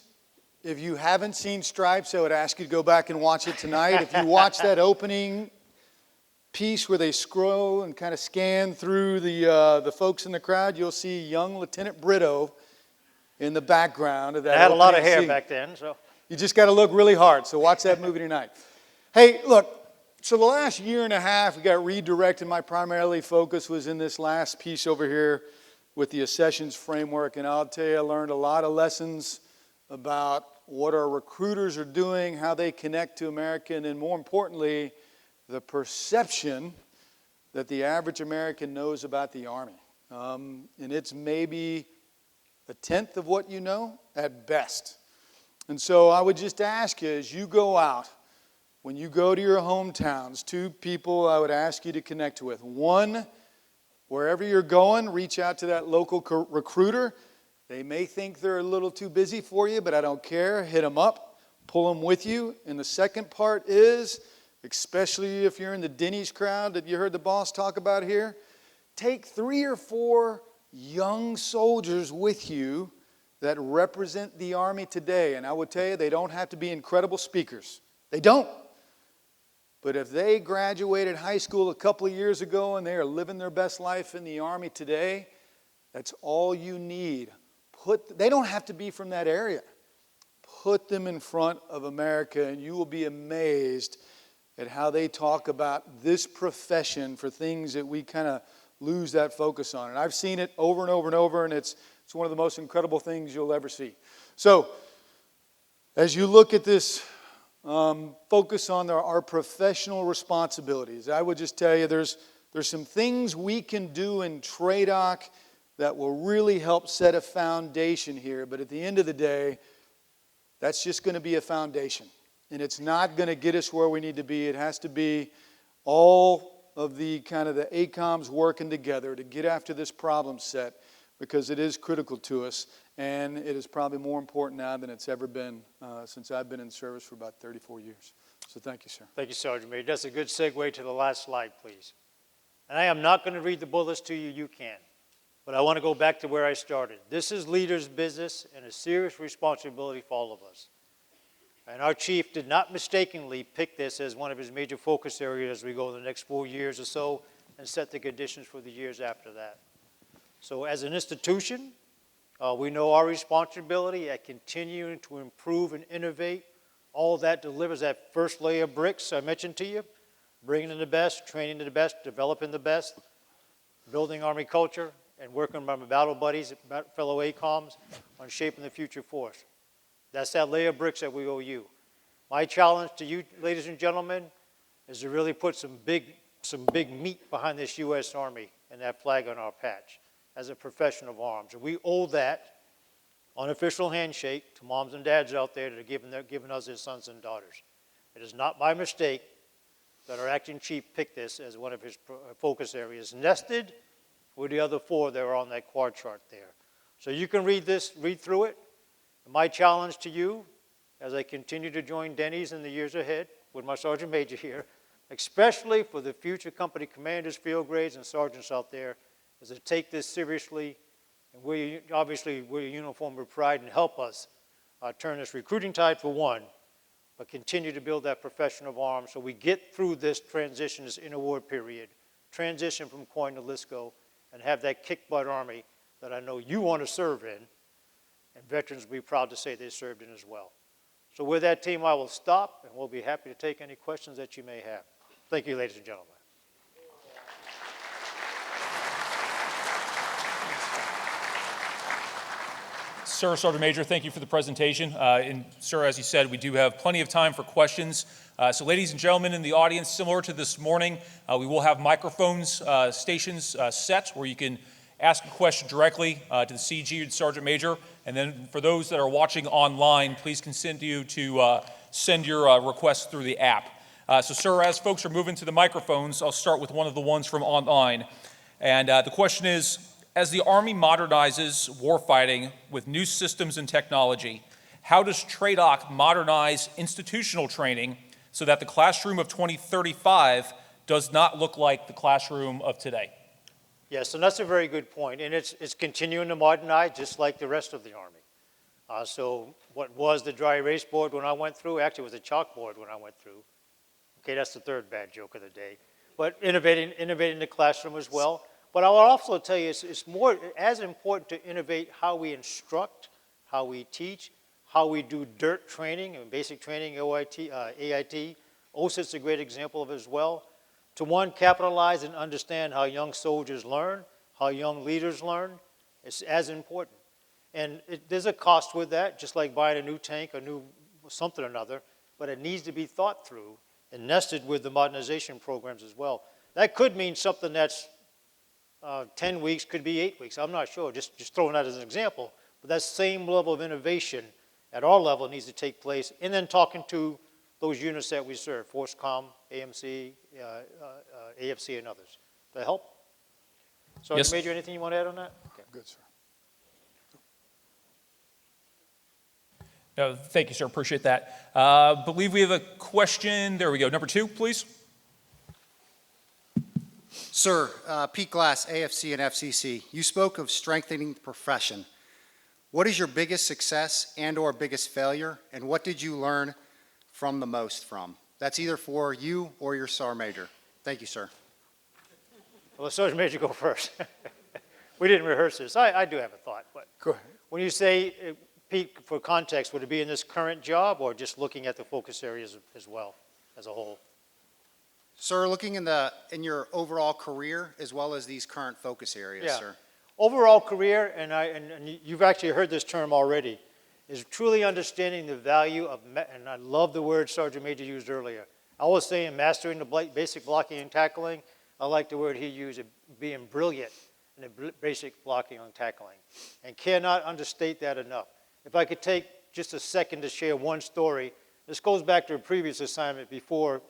If you haven't seen Stripes, I would ask you to go back and watch it tonight. If you watch that opening piece where they scroll and kind of scan through the folks in the crowd, you'll see young Lieutenant Brito in the background of that. I had a lot of opening hair scene. back then, so. You just got to look really hard, so watch that movie tonight. Hey, look, so the last year and a half, we got redirected. My primarily focus was in this last piece over here with the accessions framework, and I'll tell you, I learned a lot of lessons about what our recruiters are doing, how they connect to America, and then more importantly, the perception that the average American knows about the Army. And it's maybe 1/10 of what you know at best. And so I would just ask you, as you go out, when you go to your hometowns, 2 people I would ask you to connect with. 1, wherever you're going, reach out to that local recruiter. They may think they're a little too busy for you, but I don't care. Hit them up, pull them with you. And the second part is, especially if you're in the Denny's crowd that you heard the boss talk about here, take 3 or 4 young soldiers with you that represent the Army today. And I would tell you, they don't have to be incredible speakers. They don't. But if they graduated high school a couple of years ago and they are living their best life in the Army today, that's all you need. They don't have to be from that area. Put them in front of America, and you will be amazed at how they talk about this profession for things that we kind of lose that focus on. And I've seen it over and over and over, and it's one of the most incredible things you'll ever see. So, as you look at this focus on our professional responsibilities, I would just tell you there's some things we can do in TRADOC that will really help set a foundation here. But at the end of the day, that's just going to be a foundation. And it's not going to get us where we need to be. It has to be all of the kind of the ACOMs working together to get after this problem set, because it is critical to us. And it is probably more important now than it's ever been since I've been in service for about 34 years. So thank you, sir. Thank you, Sergeant Major. That's a good segue to the last slide, please. And I am not going to read the bullets to you. You can. But I want to go back to where I started. This is leaders' business and a serious responsibility for all of us. And our chief did not mistakenly pick this as one of his major focus areas as we go the next 4 years or so and set the conditions for the years after that. So as an institution, we know our responsibility at continuing to improve and innovate. All of that delivers that first layer of bricks I mentioned to you, bringing in the best, training the best, developing the best, building Army culture, and working with my battle buddies, fellow ACOMs, on shaping the future force. That's that layer of bricks that we owe you. My challenge to you, ladies and gentlemen, is to really put some big meat behind this U.S. Army and that flag on our patch as a profession of arms. And we owe that unofficial handshake to moms and dads out there that are giving us their sons and daughters. It is not by mistake that our acting chief picked this as one of his focus areas, nested with the other 4 that are on that quad chart there. So you can read through it. My challenge to you, as I continue to join Denny's in the years ahead with my Sergeant Major here, especially for the future company commanders, field grades, and sergeants out there, is to take this seriously and obviously wear a uniform with pride and help us turn this recruiting tide for one, but continue to build that profession of arms so we get through this transition, this interwar period, transition from coin to LISCO, and have that kick-butt Army that I know you want to serve in, and veterans will be proud to say they served in as well. So with that, team, I will stop, and we'll be happy to take any questions that you may have. Thank you, ladies and gentlemen. Sir, Sergeant Major, thank you for the presentation. And sir, as you said, we do have plenty of time for questions. So ladies and gentlemen in the audience, similar to this morning, we will have microphones stations set where you can ask a question directly to the CG or the Sergeant Major. And then for those that are watching online, please continue to send your requests through the app. So sir, as folks are moving to the microphones, I'll start with one of the ones from online. And the question is, as the Army modernizes warfighting with new systems and technology, how does TRADOC modernize institutional training so that the classroom of 2035 does not look like the classroom of today? Yes, and that's a very good point, and it's continuing to modernize just like the rest of the Army. So what was the dry erase board when I went through, actually it was a chalkboard when I went through. Okay, that's the third bad joke of the day. But innovating the classroom as well. But I will also tell you it's more as important to innovate how we instruct, how we teach, how we do DIRT training and basic training, AIT. OSIT's a great example of it as well. To one, capitalize and understand how young soldiers learn, how young leaders learn. It's as important. And there's a cost with that, just like buying a new tank, a new something or another, but it needs to be thought through and nested with the modernization programs as well. That could mean something that's 10 weeks, could be 8 weeks. I'm not sure, just throwing that as an example. But that same level of innovation at our level needs to take place. And then talking to those units that we serve, FORCECOM, AMC, AFC, and others. Does that help? Sergeant Yes. Major, anything you want to add on that? Okay. Good, sir. Thank you, sir. Appreciate that. Believe we have a question. There we go. Number 2, please. Sir, Pete Glass, AFC and FCC, you spoke of strengthening the profession. What is your biggest success and or biggest failure, and what did you learn from the most from? That's either for you or your Sergeant Major. Thank you, sir. Well, Sergeant Major, go first. We didn't rehearse this. I do have a thought. But Go ahead. when you say, Pete, for context, would it be in this current job or just looking at the focus areas as well, as a whole? Sir, looking in your overall career as well as these current focus areas, sir. Overall career, and you've actually heard this term already, is truly understanding the value of, and I love the word Sergeant Major used earlier. I was saying mastering the basic blocking and tackling. I like the word he used, being brilliant in the basic blocking and tackling. And cannot understate that enough. If I could take just a second to share one story. This goes back to a previous assignment before,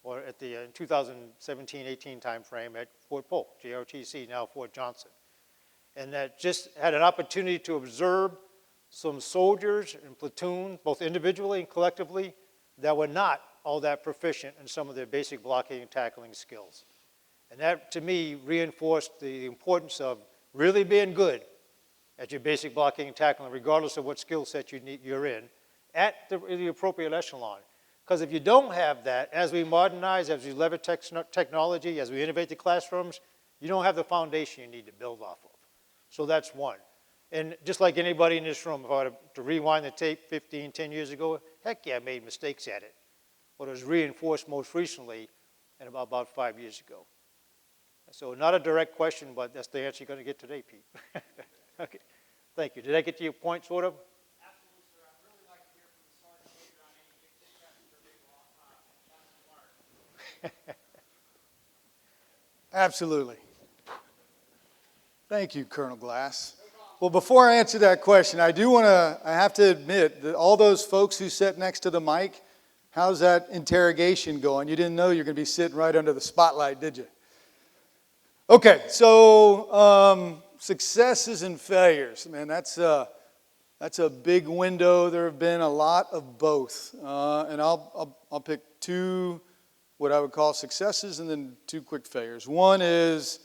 or at the 2017-18 timeframe at Fort Polk, JRTC, now Fort Johnson. And that just had an opportunity to observe some soldiers and platoons, both individually and collectively, that were not all that proficient in some of their basic blocking and tackling skills. And that, to me, reinforced the importance of really being good at your basic blocking and tackling, regardless of what skill set you're in, at the appropriate echelon. Because if you don't have that, as we modernize, as we leverage technology, as we innovate the classrooms, you don't have the foundation you need to build off of. So that's one. And just like anybody in this room, if I were to rewind the tape 15, 10 years ago, heck yeah, I made mistakes at it. But it was reinforced most recently and about 5 years ago. So not a direct question, but that's the answer you're going to get today, Pete. Okay. Thank you. Did I get to your point, sort of? Absolutely, sir. I'd really like to hear from the Sergeant Major on any big successes or big lessons learned. Absolutely. Thank you, Colonel Glass. Well, before I answer that question, I have to admit that all those folks who sit next to the mic, how's that interrogation going? You didn't know you're going to be sitting right under the spotlight, did you? Okay, so successes and failures. Man, that's a big window. There have been a lot of both. And I'll pick two, what I would call successes, and then two quick failures. One is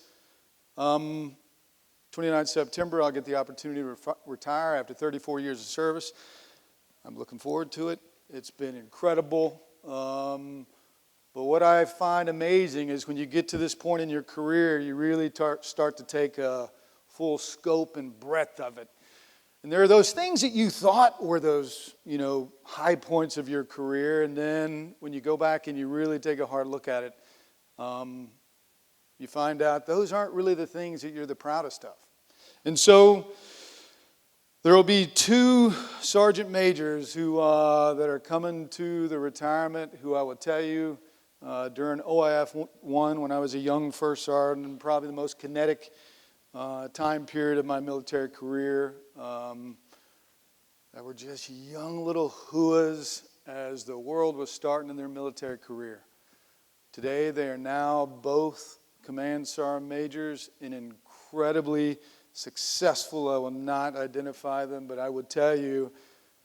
29 September, I'll get the opportunity to retire after 34 years of service. I'm looking forward to it. It's been incredible. But what I find amazing is when you get to this point in your career, you really start to take a full scope and breadth of it. And there are those things that you thought were those, high points of your career, and then when you go back and you really take a hard look at it, you find out those aren't really the things that you're the proudest of. And so there will be two sergeant majors who that are coming to the retirement who I will tell you during OIF 1 when I was a young first sergeant, and probably the most kinetic time period of my military career, that were just young little hooahs as the world was starting in their military career. Today they are now both command sergeant majors and incredibly successful. I will not identify them, but I would tell you,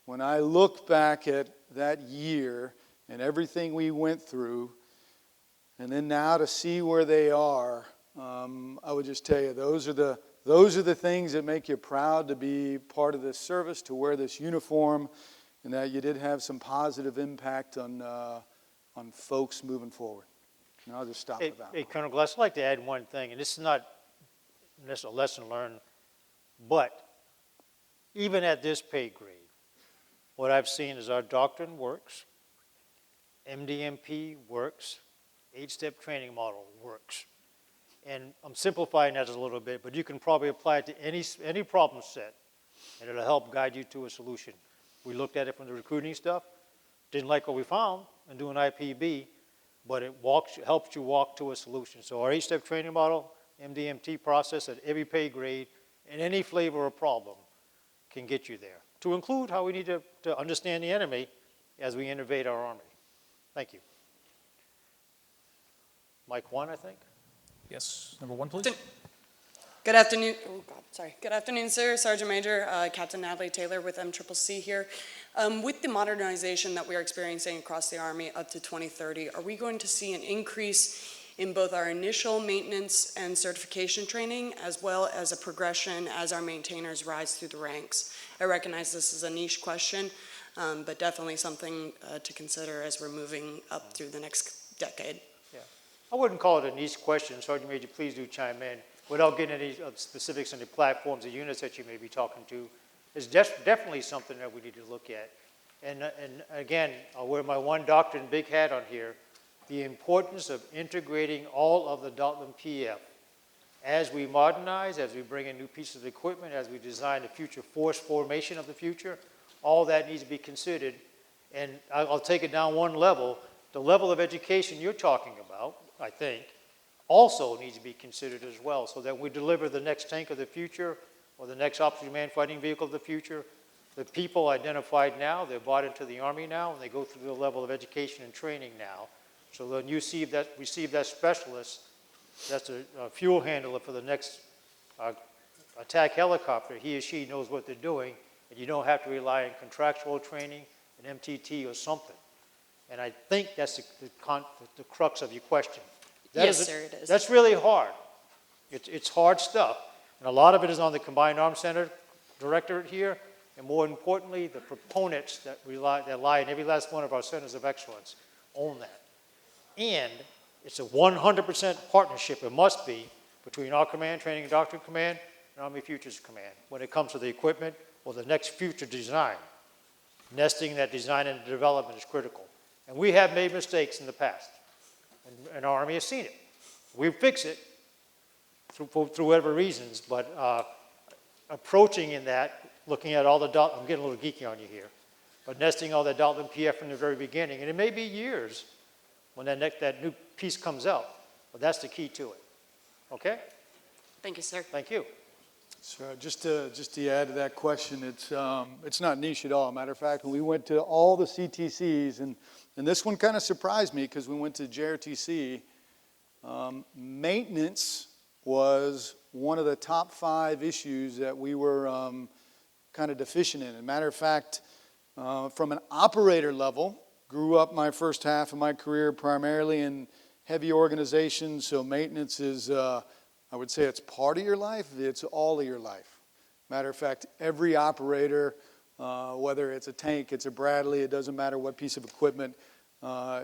when I look back at that year and everything we went through, and then now to see where they are, I would just tell you, those are the things that make you proud to be part of this service, to wear this uniform, and that you did have some positive impact on folks moving forward. And I'll just stop with that. Hey, Colonel Glass, I'd like to add one thing, and this is not a lesson learned, but even at this pay grade, what I've seen is our doctrine works, MDMP works, 8-step training model works. And I'm simplifying that a little bit, but you can probably apply it to any problem set, and it'll help guide you to a solution. We looked at it from the recruiting stuff, didn't like what we found in doing IPB, but it helps you walk to a solution. So our 8-step training model, MDMT process at every pay grade, and any flavor of problem can get you there, to include how we need to understand the enemy as we innovate our Army. Thank you. Mic 1, I think. Yes, number 1, please. Good afternoon. Oh God, sorry. Good afternoon, sir. Sergeant Major Captain Natalie Taylor with MCCC here. With the modernization that we are experiencing across the Army up to 2030, are we going to see an increase in both our initial maintenance and certification training, as well as a progression as our maintainers rise through the ranks? I recognize this is a niche question, but definitely something to consider as we're moving up through the next decade. Yeah. I wouldn't call it a niche question. Sergeant Major, please do chime in. Without getting any specifics on the platforms or units that you may be talking to, it's definitely something that we need to look at. And again, I'll wear my one doctrine big hat on here, the importance of integrating all of the Dalton PF. As we modernize, as we bring in new pieces of equipment, as we design the future force formation of the future, all that needs to be considered. And I'll take it down one level. The level of education you're talking about, I think, also needs to be considered as well, so that we deliver the next tank of the future or the next operating man fighting vehicle of the future. The people identified now, they're brought into the Army now, and they go through the level of education and training now. So when you receive that specialist, that's a fuel handler for the next attack helicopter, he or she knows what they're doing, and you don't have to rely on contractual training, an MTT or something. And I think that's the crux of your question. Yes, sir, it is. That's really hard. It's hard stuff. And a lot of it is on the Combined Arms Center Directorate here, and more importantly, the proponents that lie in every last one of our centers of excellence own that. And it's a 100% partnership, it must be, between our command, training and doctrine command, and Army Futures Command when it comes to the equipment or the next future design. Nesting that design and development is critical. And we have made mistakes in the past, and our Army has seen it. We fix it through whatever reasons, but approaching in that, looking at all the, I'm getting a little geeky on you here, but nesting all that Dalton PF from the very beginning, and it may be years when that new piece comes out, but that's the key to it. Okay? Thank you, sir. Thank you. So just to add to that question, it's not niche at all. Matter of fact, when we went to all the CTCs, and this one kind of surprised me because we went to JRTC, maintenance was one of the top 5 issues that we were kind of deficient in. As a matter of fact, from an operator level, grew up my first half of my career primarily in heavy organizations, so maintenance is, I would say it's part of your life, it's all of your life. Matter of fact, every operator, whether it's a tank, it's a Bradley, it doesn't matter what piece of equipment,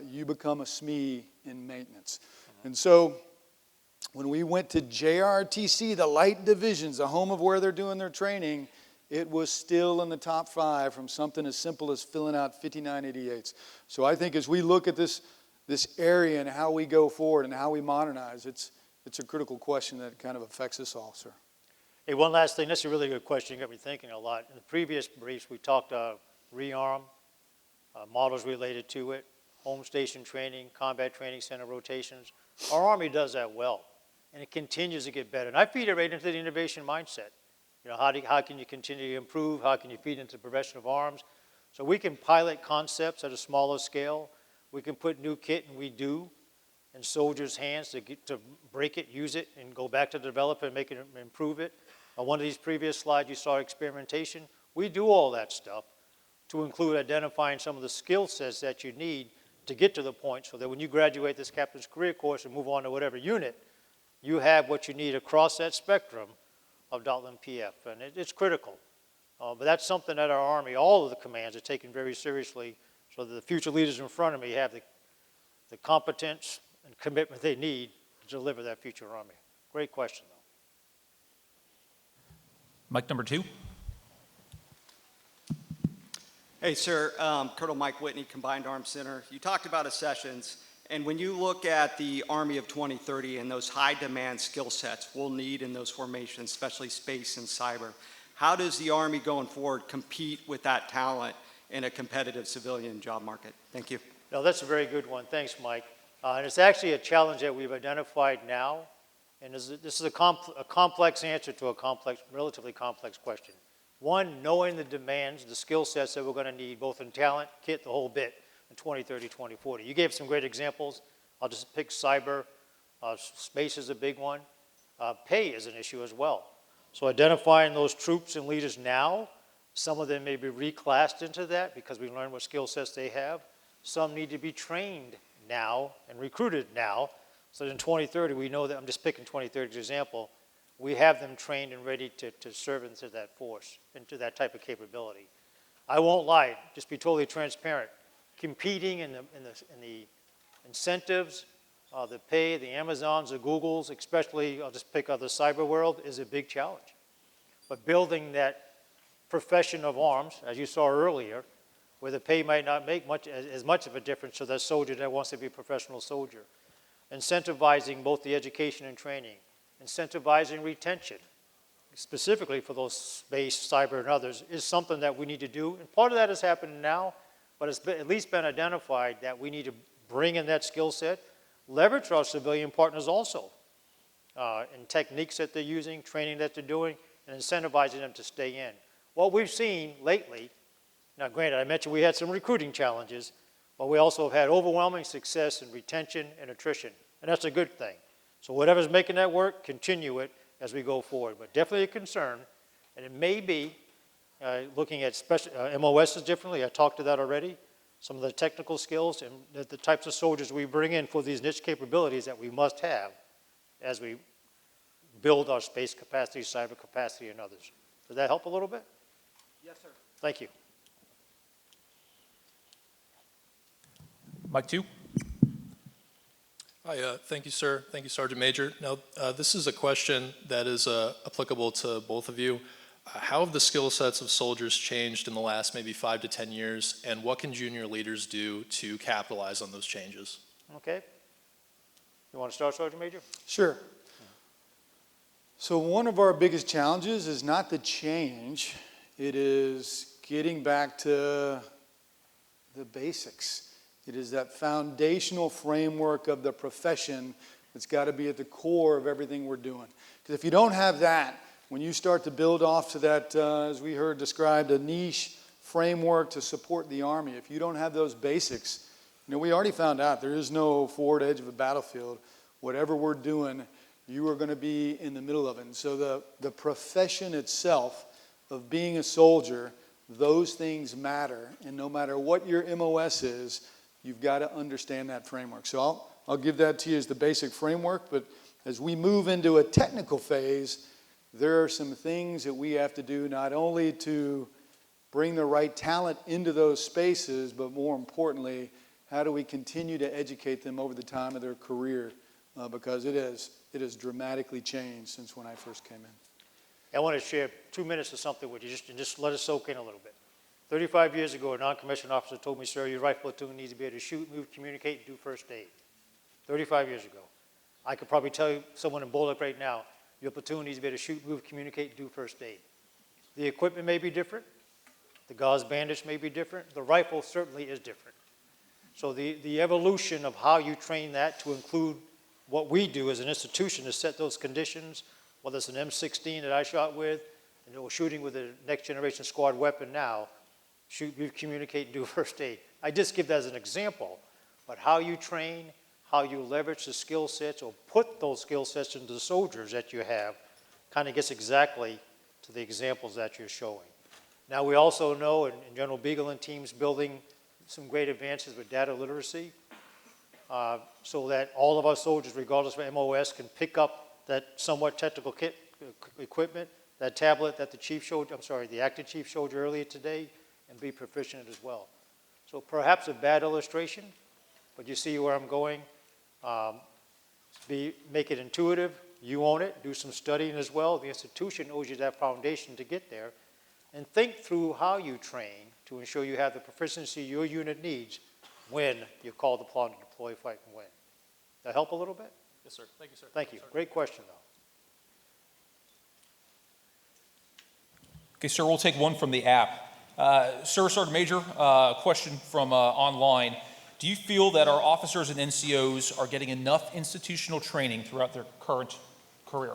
you become a SME in maintenance. And so when we went to JRTC, the light divisions, the home of where they're doing their training, it was still in the top 5 from something as simple as filling out 5988s. So I think as we look at this area and how we go forward and how we modernize, it's a critical question that kind of affects us all, sir. Hey, one last thing. This is a really good question. You got me thinking a lot. In the previous briefs, we talked rearm, models related to it, home station training, combat training center rotations. Our Army does that well, and it continues to get better. And I feed it right into the innovation mindset. You know, how can you continue to improve? How can you feed into the progression of arms? So we can pilot concepts at a smaller scale. We can put new kit, and we do, in soldiers' hands to break it, use it, and go back to develop it and make it, improve it. On one of these previous slides, you saw experimentation. We do all that stuff to include identifying some of the skill sets that you need to get to the point so that when you graduate this captain's career course and move on to whatever unit, you have what you need across that spectrum of DOTLM PF, and it's critical. But that's something that our Army, all of the commands, are taking very seriously so that the future leaders in front of me have the competence and commitment they need to deliver that future Army. Great question, though. Mic number 2. Hey, sir. Colonel Mike Whitney, Combined Arms Center. You talked about accessions, and when you look at the Army of 2030 and those high-demand skill sets we'll need in those formations, especially space and cyber, how does the Army going forward compete with that talent in a competitive civilian job market? Thank you. No, that's a very good one. Thanks, Mike. And it's actually a challenge that we've identified now, and this is a complex answer to a relatively complex question. One, knowing the demands, the skill sets that we're going to need, both in talent, kit, the whole bit, in 2030, 2040. You gave some great examples. I'll just pick cyber. Space is a big one. Pay is an issue as well. So identifying those troops and leaders now, some of them may be reclassed into that because we learned what skill sets they have. Some need to be trained now and recruited now, so that in 2030, we know that, I'm just picking 2030 as an example, we have them trained and ready to serve into that force, into that type of capability. I won't lie, just be totally transparent. Competing in the incentives, the pay, the Amazons, the Googles, especially, I'll just pick up the cyber world, is a big challenge. But building that profession of arms, as you saw earlier, where the pay might not make as much of a difference to that soldier that wants to be a professional soldier. Incentivizing both the education and training, incentivizing retention, specifically for those space, cyber, and others, is something that we need to do. And part of that is happening now, but it's at least been identified that we need to bring in that skill set, leverage our civilian partners also in techniques that they're using, training that they're doing, and incentivizing them to stay in. What we've seen lately, now granted, I mentioned we had some recruiting challenges, but we also have had overwhelming success in retention and attrition, and that's a good thing. So whatever's making that work, continue it as we go forward. But definitely a concern, and it may be looking at special MOSs differently. I talked to that already. Some of the technical skills and the types of soldiers we bring in for these niche capabilities that we must have as we build our space capacity, cyber capacity, and others. Does that help a little bit? Yes, sir. Thank you. Mic 2. Hi, thank you, sir. Thank you, Sergeant Major. Now, this is a question that is applicable to both of you. How have the skill sets of soldiers changed in the last maybe 5 to 10 years, and what can junior leaders do to capitalize on those changes? Okay. You want to start, Sergeant Major? Sure. So one of our biggest challenges is not the change, it is getting back to the basics. It is that foundational framework of the profession that's got to be at the core of everything we're doing. Because if you don't have that, when you start to build off to that, as we heard described, a niche framework to support the Army, if you don't have those basics, we already found out there is no forward edge of a battlefield. Whatever we're doing, you are going to be in the middle of it. And so the profession itself of being a soldier, those things matter. And no matter what your MOS is, you've got to understand that framework. So I'll give that to you as the basic framework. But as we move into a technical phase, there are some things that we have to do not only to bring the right talent into those spaces, but more importantly, how do we continue to educate them over the time of their career? Because it has dramatically changed since when I first came in. I want to share 2 minutes of something with you, just let it soak in a little bit. 35 years ago, a non-commissioned officer told me, sir, your rifle platoon needs to be able to shoot, move, communicate, and do first aid. 35 years ago. I could probably tell you, someone in Bullock right now, your platoon needs to be able to shoot, move, communicate, and do first aid. The equipment may be different. The gauze bandage may be different. The rifle certainly is different. So the evolution of how you train that to include what we do as an institution to set those conditions, whether it's an M16 that I shot with, and we're shooting with a next generation squad weapon now, shoot, move, communicate, and do first aid. I just give that as an example, but how you train, how you leverage the skill sets or put those skill sets into the soldiers that you have kind of gets exactly to the examples that you're showing. Now we also know, and General Beagle and teams building some great advances with data literacy, so that all of our soldiers, regardless of MOS, can pick up that somewhat technical equipment, that tablet that the chief showed, the acting chief showed you earlier today, and be proficient as well. So perhaps a bad illustration, but you see where I'm going. Make it intuitive, you own it, do some studying as well. The institution owes you that foundation to get there. And think through how you train to ensure you have the proficiency your unit needs when you're called upon to deploy, fight, and win. That help a little bit? Yes, sir. Thank you, sir. Thank you. Great question, though. Okay, sir, we'll take one from the app. Sir, Sergeant Major, question from online. Do you feel that our officers and NCOs are getting enough institutional training throughout their current career?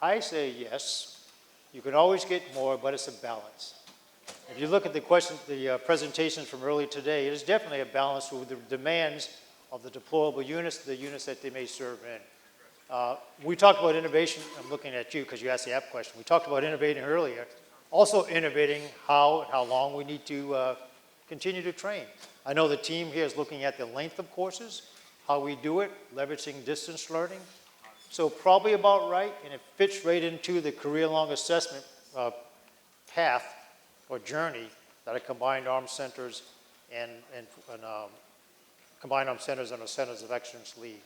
I say yes. You can always get more, but it's a balance. If you look at the questions, the presentations from earlier today, it is definitely a balance with the demands of the deployable units, the units that they may serve in. We talked about innovation. I'm looking at you because you asked the app question. We talked about innovating earlier. Also innovating how long we need to continue to train. I know the team here is looking at the length of courses, how we do it, leveraging distance learning. So probably about right, and it fits right into the career-long assessment path or journey that a combined arms centers and combined arms centers and our centers of excellence lead.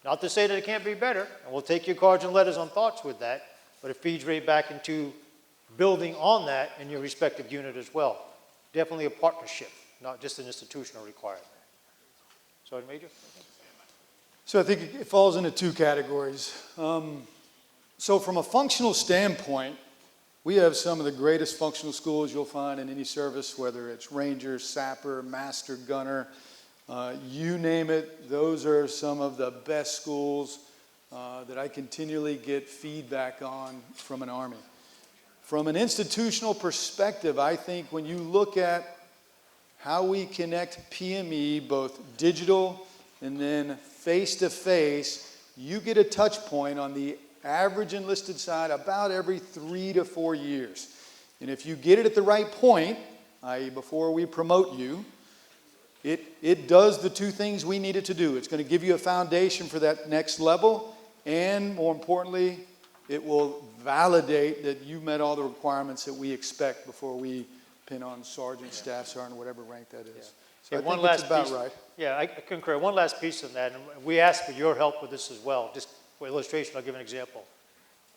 Not to say that it can't be better, and we'll take your cards and letters on thoughts with that, but it feeds right back into building on that in your respective unit as well. Definitely a partnership, not just an institutional requirement. Sergeant Major? So I think it falls into two categories. So from a functional standpoint, we have some of the greatest functional schools you'll find in any service, whether it's Ranger, Sapper, Master Gunner, you name it. Those are some of the best schools that I continually get feedback on from an Army. From an institutional perspective, I think when you look at how we connect PME, both digital and then face-to-face, you get a touch point on the average enlisted side about every 3 to 4 years. And if you get it at the right point, i.e. before we promote you, it does the two things we need it to do. It's going to give you a foundation for that next level, and more importantly, it will validate that you met all the requirements that we expect before we pin on sergeant, staff sergeant, whatever rank that is. Yeah. So Okay, I think that's about right. Yeah, I concur. One last piece on that, and we ask for your help with this as well. Just for illustration, I'll give an example.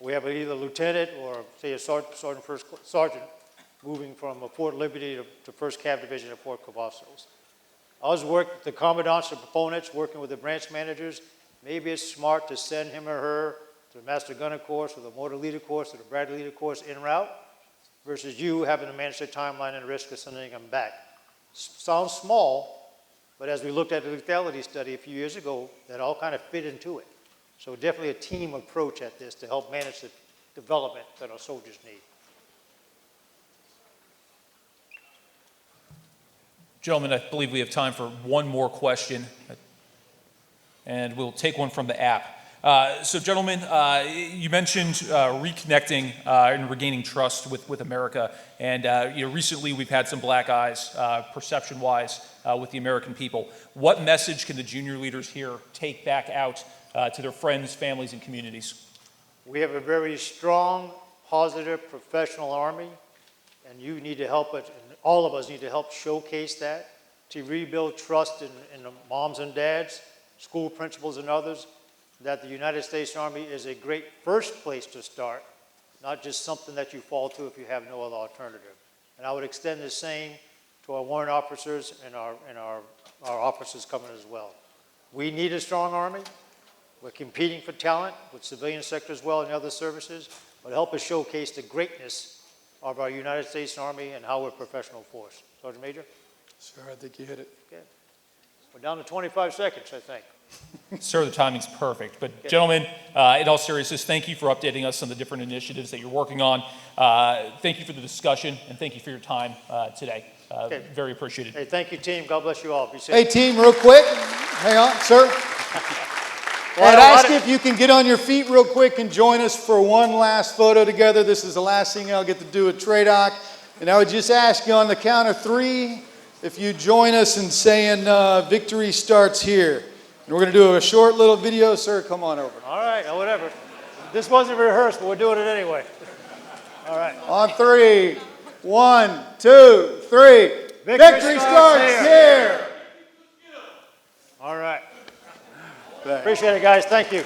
We have either a lieutenant or, say, a sergeant moving from a Fort Liberty to 1st Cav Division at Fort Cavazos. I was working, the commandants or proponents, working with the branch managers. Maybe it's smart to send him or her to the Master Gunner course or the Motor Leader course or the Bradley Leader course en route versus you having to manage their timeline and risk of sending them back. Sounds small, but as we looked at the lethality study a few years ago, that all kind of fit into it. So definitely a team approach at this to help manage the development that our soldiers need. Gentlemen, I believe we have time for one more question, and we'll take one from the app. So gentlemen, you mentioned reconnecting and regaining trust with America, and recently we've had some black eyes, perception-wise, with the American people. What message can the junior leaders here take back out to their friends, families, and communities? We have a very strong, positive, professional Army, and you need to help it, and all of us need to help showcase that, to rebuild trust in the moms and dads, school principals and others, that the United States Army is a great first place to start, not just something that you fall to if you have no other alternative. And I would extend the same to our warrant officers and our officers coming as well. We need a strong Army. We're competing for talent with civilian sector as well and other services, but help us showcase the greatness of our United States Army and how we're a professional force. Sergeant Major? Sir, I think you hit it. Okay. We're down to 25 seconds, I think. Sir, the timing's perfect. But gentlemen, in all seriousness, thank you for updating us on the different initiatives that you're working on. Thank you for the discussion, and thank you for your time today. Very appreciated. Hey, thank you, team. God bless you all. Be safe. Hey, team, real quick. Hang on, sir. I'd ask if you can get on your feet real quick and join us for one last photo together. This is the last thing I'll get to do at TRADOC. And I would just ask you on the count of 3, if you join us in saying victory starts here. And we're going to do a short little video. Sir, come on over. All right, whatever. This wasn't rehearsed, but we're doing it anyway. All right. On 3. 1, 2, 3. Victory starts here. All right. Appreciate it, guys. Thank you.